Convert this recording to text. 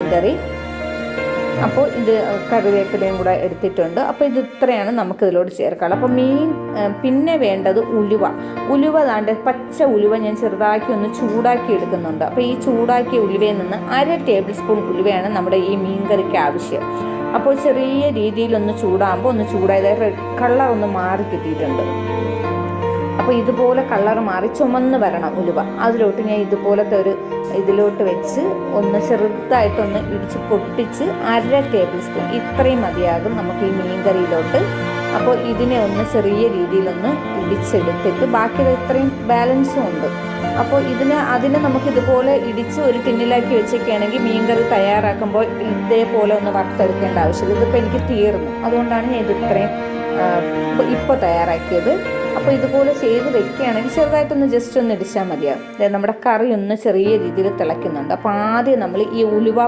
വിതറി. അപ്പോൾ ഇത് കറിവേപ്പിലയും കൂടെ എടുത്തിട്ടുണ്ട്. അപ്പോൾ ഇത് ഇത്രയാണ് നമുക്ക് ഇതിലോട്ട് ചേർക്കാനുള്ളത്. അപ്പോൾ മീൻ പിന്നെ വേണ്ടത് ഉലുവ താണ്ട് പച്ച ഉലുവ ഞാൻ ചെറുതാക്കി ഒന്ന് ചൂടാക്കി എടുക്കുന്നുണ്ട്. അപ്പോൾ ഈ ചൂടാക്കിയ ഉലുവയിൽ നിന്ന് 1/2 ടേബിൾ സ്പൂൺ ഉലുവയാണ് നമ്മുടെ ഈ മീൻ കറിക്ക് ആവശ്യം. അപ്പോൾ ചെറിയ രീതിയിലൊന്ന് ചൂടാകുമ്പോൾ ഒന്ന് ചൂടായത് റെഡ് കളർ ഒന്ന് മാറി കിട്ടിയിട്ടുണ്ട്. അപ്പോൾ ഇതുപോലെ കളർ മാറി ചുമന്ന് വരണം ഉലുവ. അതിലോട്ട് ഞാൻ ഇതുപോലത്തെ ഇതിലോട്ട് വെച്ച് ഒന്ന് ചെറുതായിട്ടൊന്ന് ഇടിച്ച് പൊട്ടിച്ച് 1/2 ടേബിൾ സ്പൂൺ ഇത്രയും മതിയാകും നമുക്ക് ഈ മീൻ കറിയിലോട്ട്. അപ്പോൾ ഇതിനെ ഒന്ന് ചെറിയ രീതിയിലൊന്ന് ഇടിച്ചെടുത്തിട്ട് ബാക്കിയത് ഇത്രയും ബാലൻസും ഉണ്ട്. അപ്പോൾ അതിനെ നമുക്ക് ഇതുപോലെ ഇടിച്ച് ഒരു ടിന്നിലാക്കി വെച്ചൊക്കെയാണെങ്കിൽ മീൻ കറി തയ്യാറാക്കുമ്പോൾ ഇതേപോലെ ഒന്ന് വറുത്തെടുക്കേണ്ട ആവശ്യമില്ല. ഇതിപ്പോൾ എനിക്ക് തീർന്നു, അതുകൊണ്ടാണ് ഞാൻ ഇത് ഇത്രയും ഇപ്പോൾ തയ്യാറാക്കിയത്. അപ്പോൾ ഇതുപോലെ ചെയ്ത് വെക്കുകയാണെങ്കിൽ ചെറുതായിട്ടൊന്ന് ജസ്റ്റ് ഒന്ന് ഇടിച്ചാൽ മതിയാകും. നമ്മുടെ കറി ഒന്ന് ചെറിയ രീതിയിൽ തിളയ്ക്കുന്നുണ്ട്. അപ്പോൾ ആദ്യം നമ്മൾ ഈ ഉലുവ